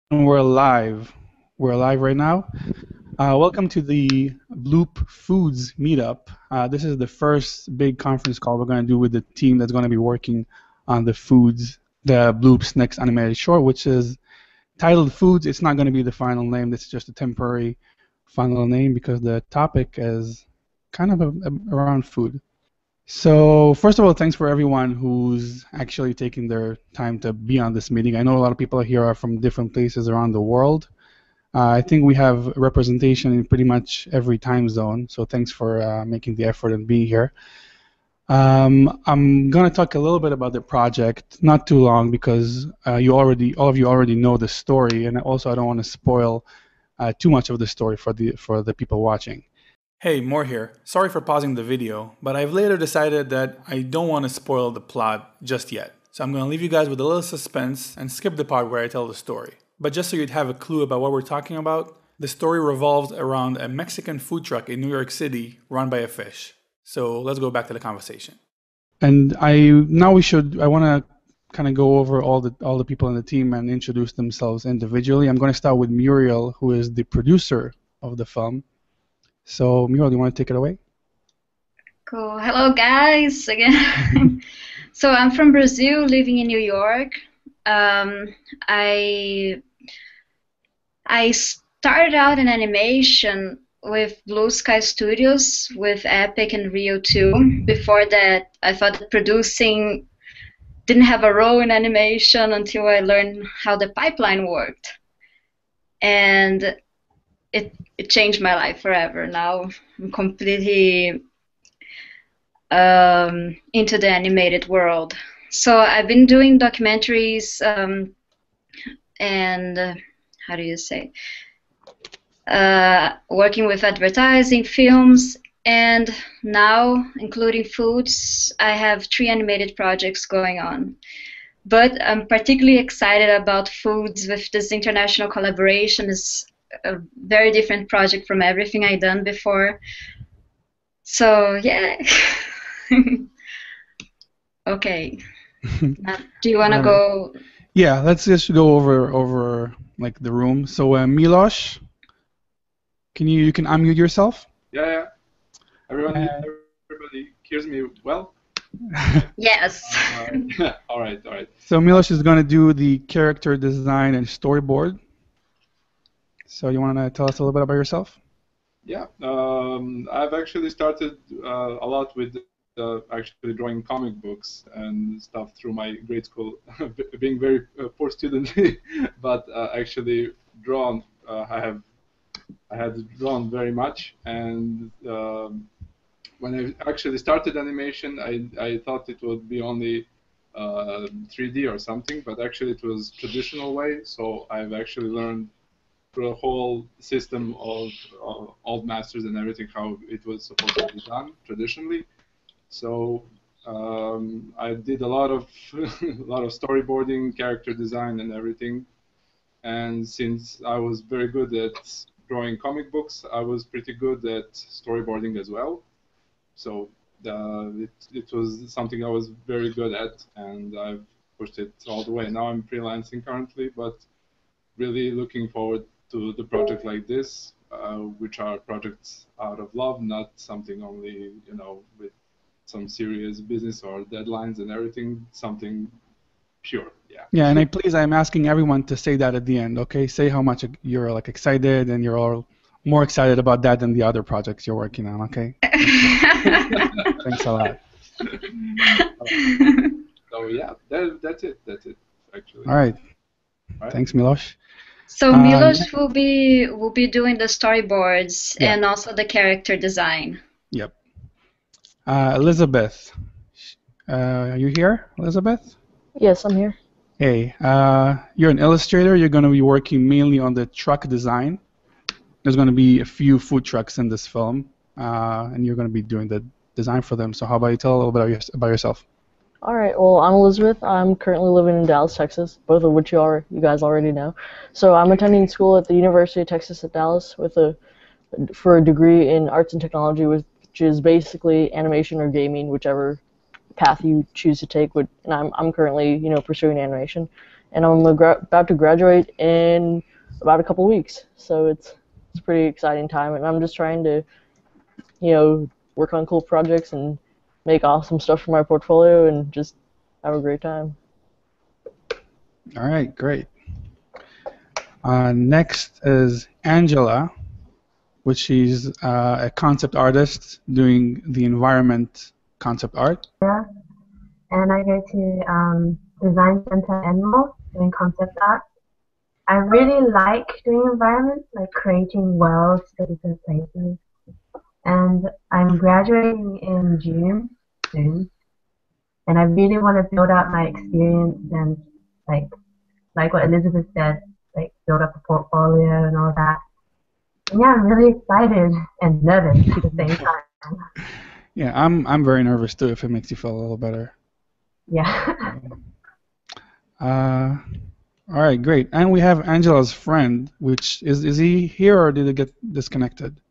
We're live. We're live right now. Welcome to the Bloop FOODz meetup. This is the first big conference call we're going to do with the team that's going to be working on the Bloop's next animated short, which is titled FOODz. It's not going to be the final name. This is just a temporary final name because the topic is kind of around food. So first of all, thanks for everyone who's actually taking their time to be on this meeting. I know a lot of people here are from different places around the world. I think we have representation in pretty much every time zone, so thanks for making the effort and being here. I'm going to talk a little bit about the project, not too long, because all of you already know the story, and also I don't want to spoil too much of the story for the people watching. Hey, Morr here. Sorry for pausing the video, but I've later decided that I don't want to spoil the plot just yet. So I'm going to leave you guys with a little suspense and skip the part where I tell the story. But just so you'd have a clue about what we're talking about, the story revolves around a Mexican food truck in New York City run by a fish. So let's go back to the conversation. And I want to kind of go over all the people in the team and introduce themselves individually. I'm going to start with Muriel, who is the producer of the film. So, Muriel, do you want to take it away? Cool. Hello, guys, again. So I'm from Brazil, living in New York. I started out in animation with Blue Sky Studios, with Epic and Rio 2. Before that, I thought that producing didn't have a role in animation until I learned how the pipeline worked. And it changed my life forever. Now I'm completely into the animated world. So I've been doing documentaries and how do you say? Working with advertising, films, and now, including FOODz, I have 3 animated projects going on. But I'm particularly excited about FOODz with this international collaboration. It's a very different project from everything I've done before. So, yeah. Okay. Now, do you want to go? Yeah, let's just go over like the room. So, Milos, you can unmute yourself? Yeah. Everybody hears me well? Yes. All right. So Milos is going to do the character design and storyboard. So you want to tell us a little bit about yourself? Yeah. I've actually started a lot with actually drawing comic books and stuff through my grade school, being very poor student, but actually drawn. I had drawn very much, and when I actually started animation, I thought it would be only 3D or something, but actually it was traditional way. So I've actually learned through a whole system of old masters and everything how it was supposed to be done traditionally. So I did a lot of storyboarding, character design, and everything. And since I was very good at drawing comic books, I was pretty good at storyboarding as well. So it was something I was very good at, and I've pushed it all the way. Now I'm freelancing currently, but really looking forward to the project like this, which are projects out of love, not something only, with some serious business or deadlines and everything, something pure. Yeah, and I'm asking everyone to say that at the end, okay? Say how much you're like excited, and you're all more excited about that than the other projects you're working on, okay? Thanks a lot. So yeah, that's it actually. All right. Thanks, Milos. So Milos will be doing the storyboards and also the character design. Yep. Elizabeth, are you here, Elizabeth? Yes, I'm here. Hey, you're an illustrator. You're going to be working mainly on the truck design. There's going to be a few food trucks in this film, and you're going to be doing the design for them. So how about you tell a little bit about yourself? All right. Well, I'm Elizabeth. I'm currently living in Dallas, Texas, both of which you guys already know. So I'm attending school at the University of Texas at Dallas for a degree in arts and technology, which is basically animation or gaming, whichever path you choose to take. And I'm currently pursuing animation. and I'm about to graduate in about a couple weeks. So it's a pretty exciting time, and I'm just trying to, work on cool projects and make awesome stuff for my portfolio and just have a great time. All right, great. Next is Angela, which she's a concept artist doing the environment concept art. Yeah, and I go to design center Animal doing concept art. I really like doing environments, like creating worlds for different places. And I'm graduating in June soon, and I really want to build up my experience and like what Elizabeth said, like build up a portfolio and all that. And yeah, I'm really excited and nervous at the same time. Yeah, I'm very nervous too. If it makes you feel a little better. Yeah. All right, great. And we have Angela's friend, which is he here or did he get disconnected?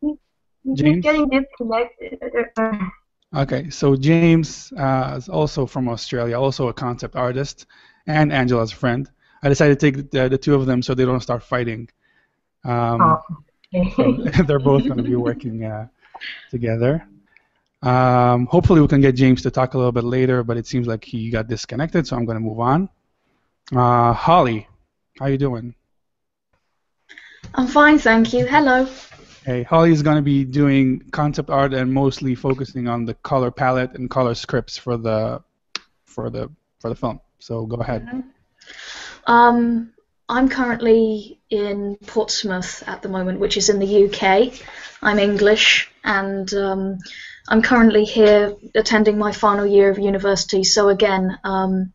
James? He's getting disconnected. I don't know. Okay, so James is also from Australia, also a concept artist, and Angela's friend. I decided to take the two of them so they don't start fighting. So they're both going to be working together. Hopefully we can get James to talk a little bit later, but it seems like he got disconnected, so I'm going to move on. Holly, how you doing? I'm fine, thank you. Hello. Hey, Holly is going to be doing concept art and mostly focusing on the color palette and color scripts for the film. So go ahead. I'm currently in Portsmouth at the moment, which is in the UK. I'm English, and I'm currently here attending my final year of university. So again, I'm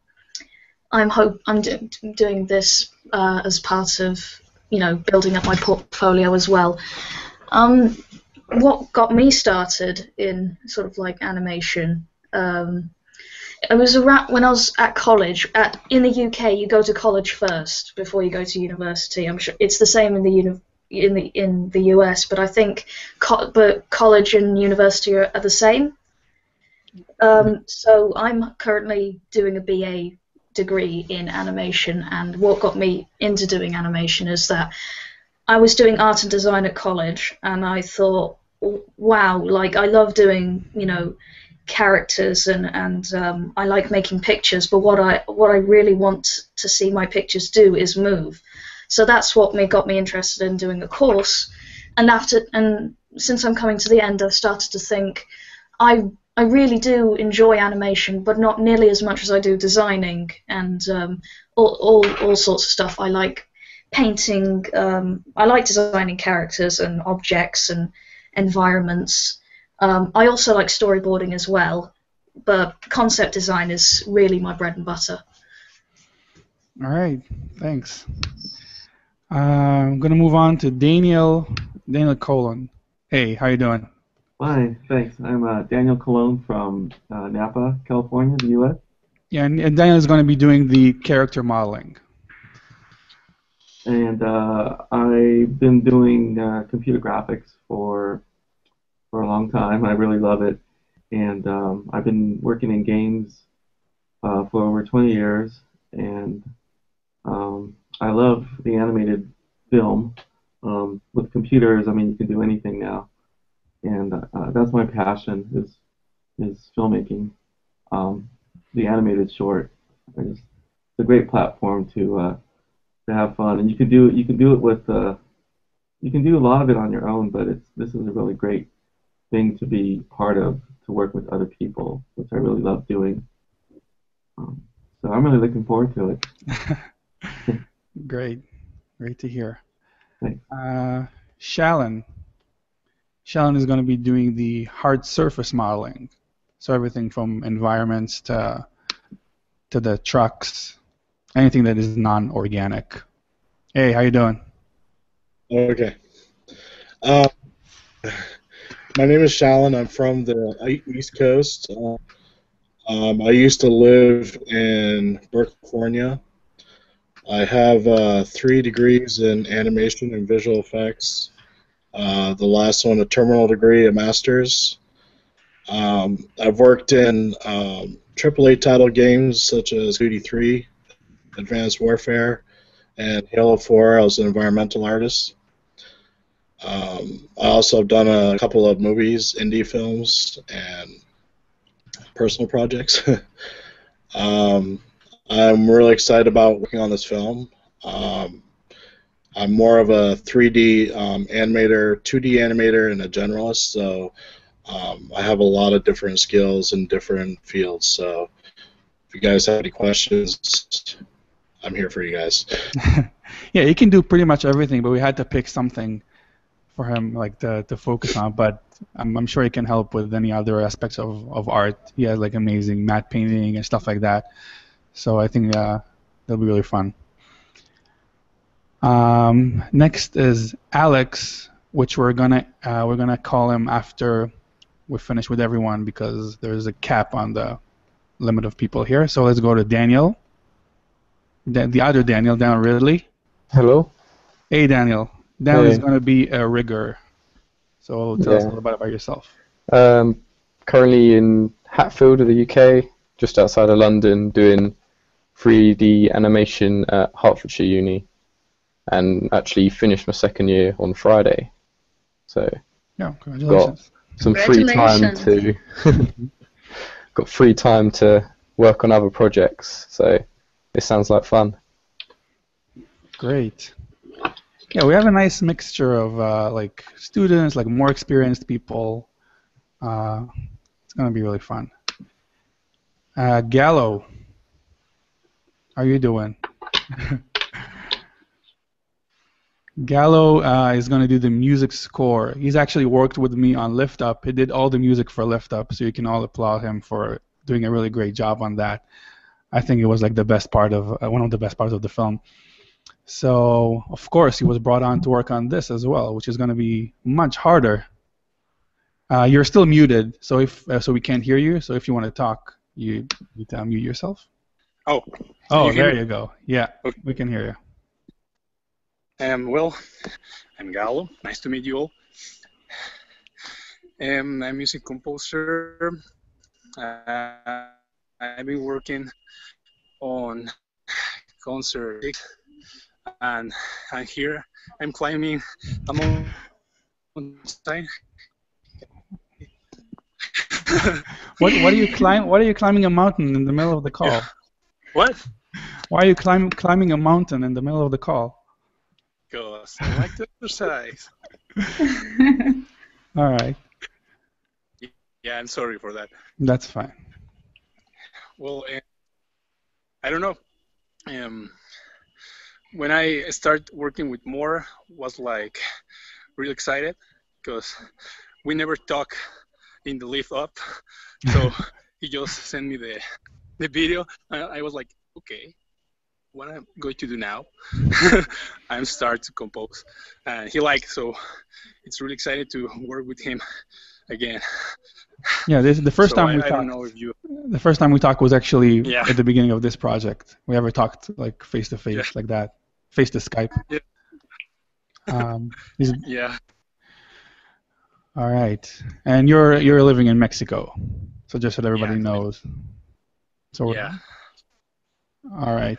doing this as part of building up my portfolio as well. What got me started in sort of like animation? It was when I was at college. In the UK, you go to college first before you go to university. I'm sure it's the same in the US, but I think college and university are the same. So I'm currently doing a BA degree in animation, and what got me into doing animation is that I was doing art and design at college, and I thought, wow, like I love doing, characters and I like making pictures, but what I really want to see my pictures do is move. So that's what got me interested in doing a course. And since I'm coming to the end, I've started to think I really do enjoy animation, but not nearly as much as I do designing and all sorts of stuff. I like painting. I like designing characters and objects and environments. I also like storyboarding as well, but concept design is really my bread and butter. All right, thanks. I'm going to move on to Daniel Colon. Hey, how you doing? Fine, thanks. I'm Daniel Colon from Napa, California, the U.S. Yeah, and Daniel is going to be doing the character modeling. And I've been doing computer graphics for a long time. I really love it. And I've been working in games for over 20 years. And I love the animated film. With computers, I mean, you can do anything now. And that's my passion is filmmaking. The animated short. It's a great platform to have fun, and you can do it with you can do a lot of it on your own, but this is a really great thing to be part of, to work with other people, which I really love doing. So I'm really looking forward to it. Great to hear. Thanks. Shallon is going to be doing the hard surface modeling, so everything from environments to the trucks, anything that is non-organic. Hey, how you doing? Okay. My name is Shallon. I'm from the East Coast. I used to live in California. I have 3 degrees in animation and visual effects. The last one, a terminal degree, a master's. I've worked in AAA title games such as Duty 3, Advanced Warfare, and Halo 4. I was an environmental artist. I also have done a couple of movies, indie films, and personal projects. I'm really excited about working on this film. I'm more of a 3D animator, 2D animator, and a generalist, so I have a lot of different skills in different fields. So if you guys have any questions, I'm here for you guys. Yeah, he can do pretty much everything, but we had to pick something for him like to focus on. But I'm sure he can help with any other aspects of art. He has like amazing matte painting and stuff like that. So I think that'll be really fun. Next is Alex, which we're gonna call him after we finish with everyone because there's a cap on the limit of people here. So let's go to Daniel. The other Daniel Ridley. Hello. Hey, Daniel. Daniel Hey. is going to be a rigger. So tell us a little bit about yourself. Currently in Hatfield of the UK, just outside of London, doing 3D animation at Hertfordshire Uni, and actually finished my second year on Friday. So yeah, congratulations. Got some free time to got free time to work on other projects. So it sounds like fun. Great. Yeah, we have a nice mixture of like students, like more experienced people. It's gonna be really fun. Gallo, how are you doing? Gallo is going to do the music score. He's actually worked with me on Lift Up. He did all the music for Lift Up, so you can all applaud him for doing a really great job on that. I think it was like the best part of one of the best parts of the film. So of course he was brought on to work on this as well, which is going to be much harder. You're still muted, so so we can't hear you. So if you want to talk, you need to unmute yourself. Oh. There you go. Yeah, okay. We can hear you. Well, I'm Gallo. Nice to meet you all. I'm a music composer. I've been working on concerts, and I'm here. I'm climbing a mountain. What are you climbing? What are you climbing a mountain in the middle of the call? What? Why are you climbing a mountain in the middle of the call? Because I like to exercise. All right. Yeah, I'm sorry for that. That's fine. Well, I don't know. When I started working with Morr, was like really excited because we never talk in the lift up. So he just sent me the video. I was like, okay, what I'm going to do now? I'm start to compose, and he liked. So it's really excited to work with him again. Yeah, this is the first time we I talked. don't know if you. The first time we talked was actually at the beginning of this project. We ever talked like face to face like that, face to Skype. Yeah. Yeah. All right, and you're living in Mexico, so just so that everybody knows. So yeah. All right.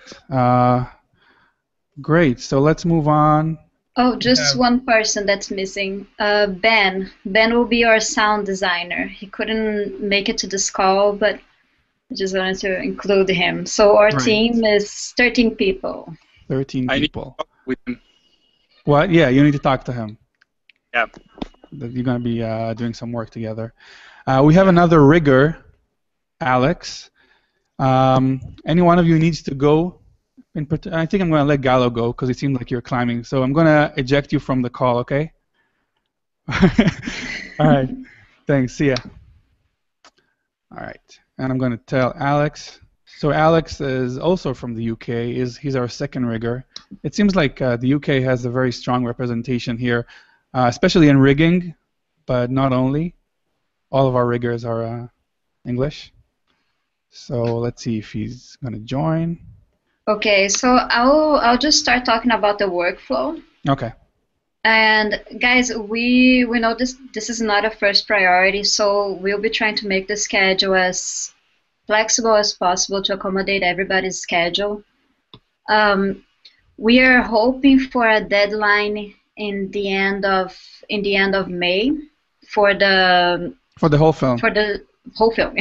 Great. So let's move on. Oh, just one person that's missing. Ben. Ben will be our sound designer. He couldn't make it to this call, but I just wanted to include him. So our team is 13 people. 13 people. I need to talk with him. What? Yeah, you need to talk to him. Yeah. You're going to be doing some work together. We have another rigger, Alex. Any one of you needs to go. I think I'm going to let Gallo go because it seems like you're climbing. So I'm going to eject you from the call, okay? All right. Thanks. See ya. All right. And I'm going to tell Alex. So Alex is also from the UK. He's our second rigger. It seems like the UK has a very strong representation here, especially in rigging, but not only. All of our riggers are English. So let's see if he's going to join. Okay, so I'll just start talking about the workflow. Okay. And guys, we know this is not a first priority, so we'll be trying to make the schedule as flexible as possible to accommodate everybody's schedule. We are hoping for a deadline in the end of May for the whole film. For the whole film,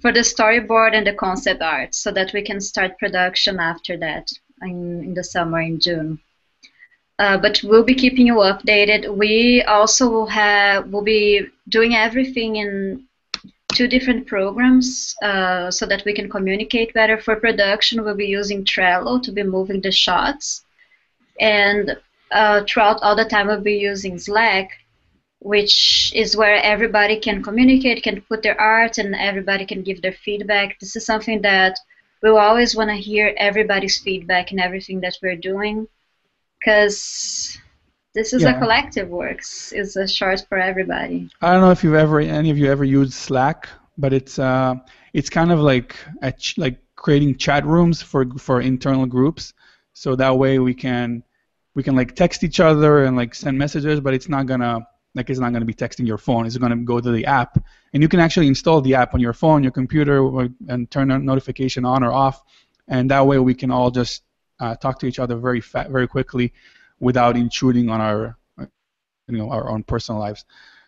for the storyboard and the concept art, so that we can start production after that in the summer in June. But we'll be keeping you updated. We also will be doing everything in 2 different programs so that we can communicate better. For production, we'll be using Trello to be moving the shots, and throughout all the time we'll be using Slack, which is where everybody can communicate, can put their art, and everybody can give their feedback. This is something that we'll always want to hear everybody's feedback in everything that we're doing, because this is a collective work. It's a short for everybody. I don't know if any of you ever used Slack, but it's kind of like creating chat rooms for internal groups, so that way we can like text each other and like send messages, but it's not gonna be texting your phone. It's gonna go to the app, and you can actually install the app on your phone, your computer, and turn a notification on or off, and that way we can all just talk to each other very quickly without intruding on our own personal lives.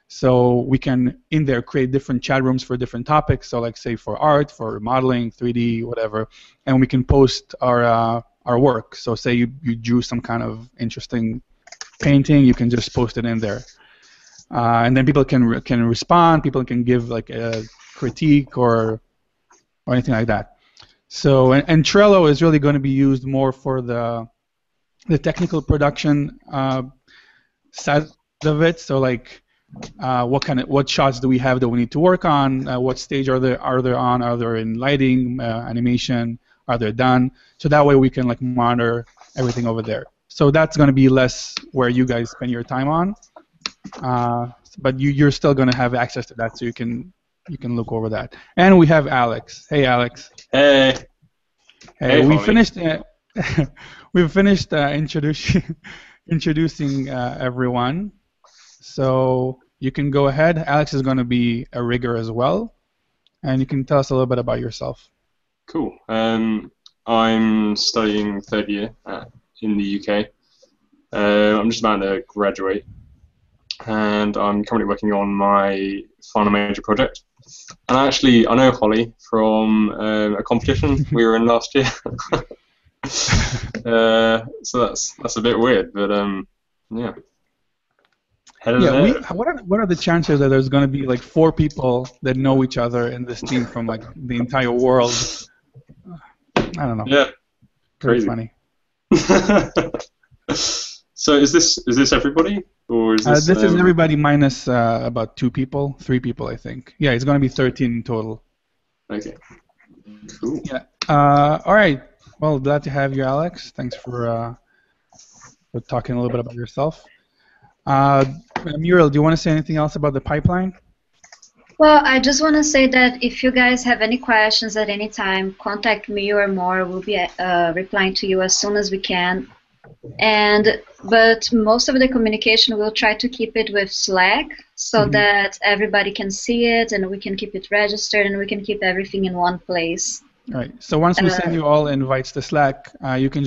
So we can in there create different chat rooms for different topics. So like say for art, for modeling, 3D, whatever, and we can post our work. So say you drew some kind of interesting painting, you can just post it in there, and then people can respond. People can give like a critique or anything like that. So and Trello is really going to be used more for the technical production side of it. So like what shots do we have that we need to work on? What stage are they on? Are they in lighting, animation? Are they done? So that way we can like monitor everything over there. So that's going to be less where you guys spend your time on, but you're still going to have access to that, so you can look over that. And we have Alex. Hey, Alex. Hey. Hey, we finished. We've finished introducing everyone. So you can go ahead. Alex is going to be a rigger as well, and you can tell us a little bit about yourself. Cool. I'm studying 3rd year in the UK. I'm just about to graduate, and I'm currently working on my final major project. And actually, I know Holly from a competition we were in last year. So that's a bit weird, but yeah. What are the chances that there's going to be like 4 people that know each other in this team from like the entire world? I don't know. Yeah. Very funny. So is this everybody, or is this? This is everybody minus about 3 people, I think. Yeah, it's going to be 13 in total. Okay. Cool. Yeah. All right. Well, glad to have you, Alex. Thanks for talking a little bit about yourself. Muriel, do you want to say anything else about the pipeline? Well, I just want to say that if you guys have any questions at any time, contact me or Morr. We'll be replying to you as soon as we can. But most of the communication, we'll try to keep it with Slack so that everybody can see it, and we can keep it registered, and we can keep everything in one place. All right. So once we send you all invites to Slack, you can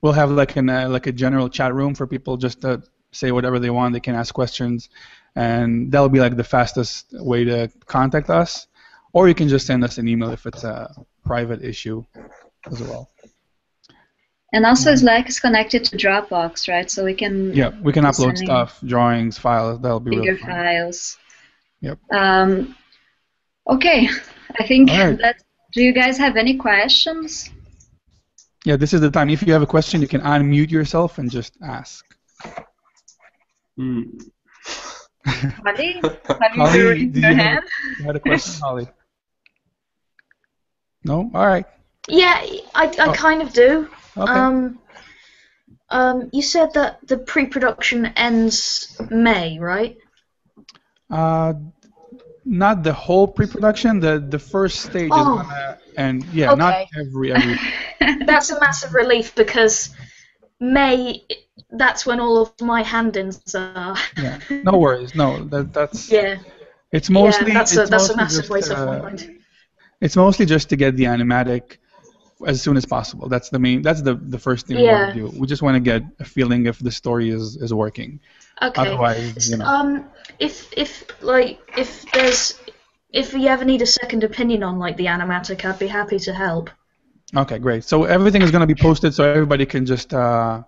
we'll have like a general chat room for people just to say whatever they want. They can ask questions, and that'll be like the fastest way to contact us. Or you can just send us an email if it's a private issue as well. And also Slack is connected to Dropbox, right? So we can upload stuff, drawings, files. That'll be bigger really fun. files. Yep. Okay, I think right. Do you guys have any questions? Yeah, this is the time. If you have a question, you can unmute yourself and just ask. Holly? Holly, do you have a question, Holly? No? All right. Yeah, I kind of do. Okay. You said that the pre-production ends May, right? Not the whole pre-production. The first stage is gonna end. Yeah, okay. Not every. That's a massive relief, because May, that's when all of my hand-ins are. Yeah. No worries. No, that's. Yeah. It's mostly. Yeah, that's a massive just, waste of my mind. It's mostly just to get the animatic as soon as possible. That's the main. That's the first thing we want to do. We just want to get a feeling if the story is working. Okay. Otherwise, if you ever need a second opinion on like the animatic, I'd be happy to help. Okay, great. So everything is going to be posted, so everybody can just say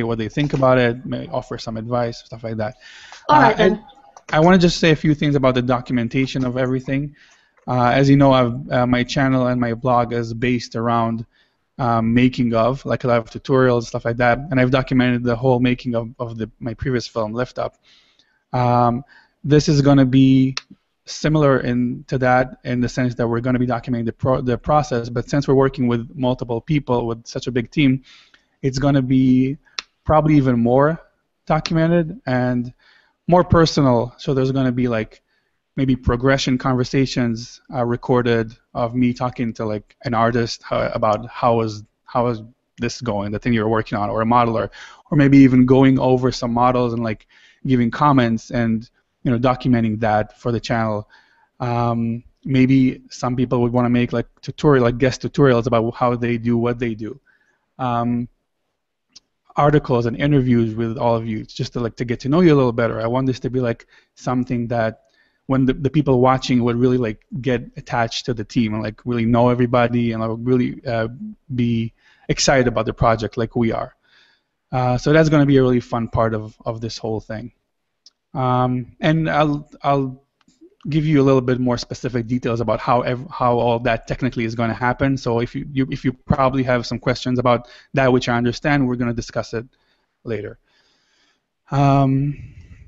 what they think about it, maybe offer some advice, stuff like that. All right then. I want to just say a few things about the documentation of everything. As you know, my channel and my blog is based around making of, like a lot of tutorials, stuff like that, and I've documented the whole making of my previous film, Lift Up. This is going to be similar to that in the sense that we're going to be documenting the process, but since we're working with multiple people with such a big team, it's going to be probably even more documented and more personal. So there's going to be like maybe progression conversations recorded of me talking to like an artist about how is this going, the thing you're working on, or a modeler, or maybe even going over some models and like giving comments and documenting that for the channel. Maybe some people would want to make like guest tutorials about how they do what they do. Articles and interviews with all of you, just to get to know you a little better. I want this to be like something that when the people watching would really like get attached to the team and like really know everybody and really be excited about the project like we are. So that's going to be a really fun part of this whole thing. And I'll give you a little bit more specific details about how all that technically is going to happen. So if you probably have some questions about that, which I understand, we're going to discuss it later.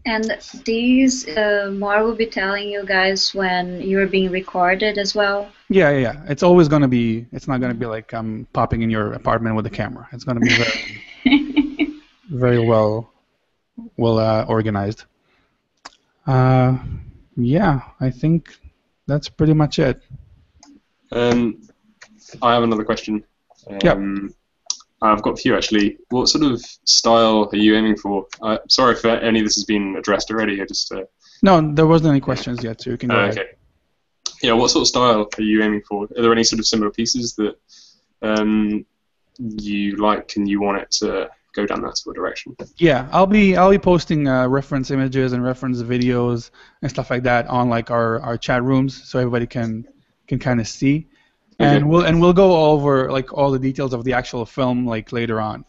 And these Morr will be telling you guys when you're being recorded as well. Yeah. It's always going to be. It's not going to be like I'm popping in your apartment with a camera. It's going to be very, very well organized. Yeah, I think that's pretty much it. I have another question. I've got a few actually. What sort of style are you aiming for? Sorry if any of this has been addressed already. No, there wasn't any questions yet, so you can go ahead. Okay. Yeah, what sort of style are you aiming for? Are there any sort of similar pieces that you like and you want it to go down that sort of direction? Yeah, I'll be posting reference images and reference videos and stuff like that on like our chat rooms, so everybody can kind of see. Okay. And we'll go over like all the details of the actual film like later on.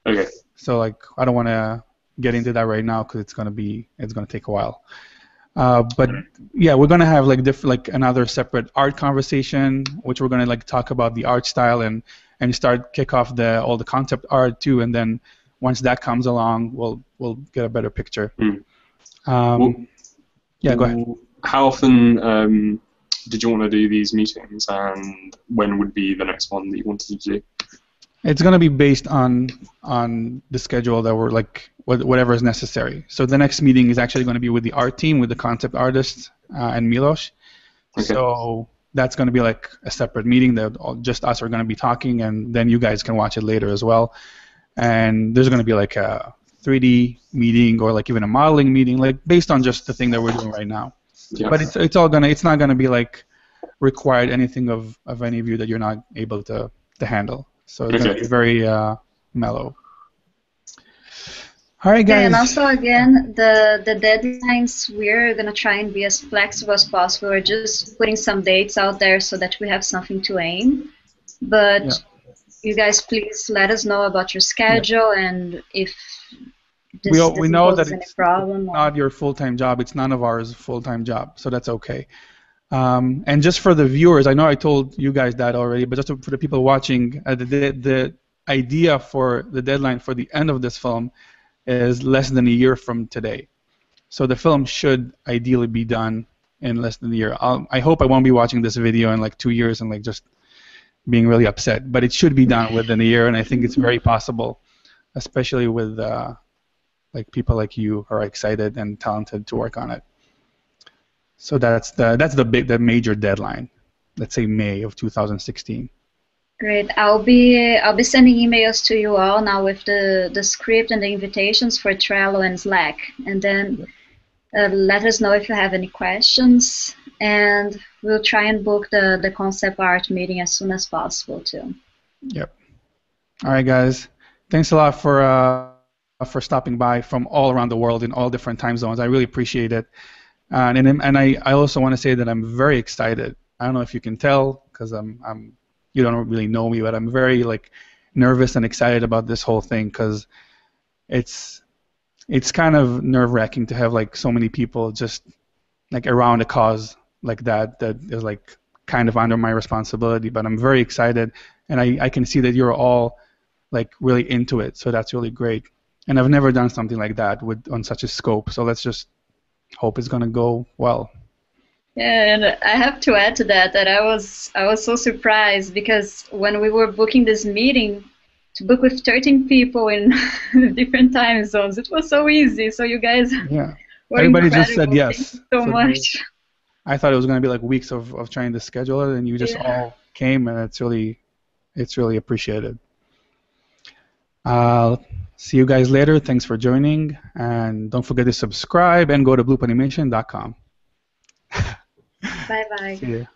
Okay. So like I don't want to get into that right now because it's gonna take a while. But yeah, we're gonna have like another separate art conversation, which we're gonna like talk about the art style and kick off all the concept art too, and then once that comes along, we'll get a better picture. Yeah, go ahead. How often did you want to do these meetings, and when would be the next one that you wanted to do? It's going to be based on the schedule that we're like whatever is necessary. So the next meeting is actually going to be with the art team, with the concept artists and Milos. Okay. So that's going to be like a separate meeting that just us are going to be talking, and then you guys can watch it later as well. And there's going to be like a 3D meeting or like even a modeling meeting, like based on just the thing that we're doing right now. Yeah. But it's not gonna be like required anything of any of you that you're not able to handle. So it's gonna be very mellow. All right, guys. And also again, the deadlines, we're gonna try and be as flexible as possible. We're just putting some dates out there so that we have something to aim. But you guys, please let us know about your schedule and if we know that it's not your full-time job. It's none of ours full-time job, so that's okay. And just for the viewers, I know I told you guys that already, but just for the people watching, the idea for the deadline for the end of this film is less than a year from today. So the film should ideally be done in less than a year. I hope I won't be watching this video in like 2 years and like just being really upset, but it should be done within a year, and I think it's very possible, especially with like people like you who are excited and talented to work on it. So that's the major deadline. Let's say May of 2016. Great. I'll be sending emails to you all now with the script and the invitations for Trello and Slack, and then let us know if you have any questions. and we'll try and book the concept art meeting as soon as possible too. Yep. All right, guys. Thanks a lot for stopping by from all around the world in all different time zones. I really appreciate it. And I also want to say that I'm very excited. I don't know if you can tell because you don't really know me, but I'm very like nervous and excited about this whole thing because it's kind of nerve-wracking to have like so many people just like around a cause like that is like kind of under my responsibility. But I'm very excited, and I can see that you're all like really into it, so that's really great. And I've never done something like that on such a scope, so let's just hope it's gonna go well. Yeah, and I have to add to that I was so surprised because when we were booking this meeting to book with 13 people in different time zones, it was so easy. So you guys were everybody incredible. just said yes. Thank you so much. I thought it was gonna be like weeks of trying to schedule it, and you just all came, and it's really appreciated. See you guys later. Thanks for joining, and don't forget to subscribe and go to bloopanimation.com. Bye bye. See you.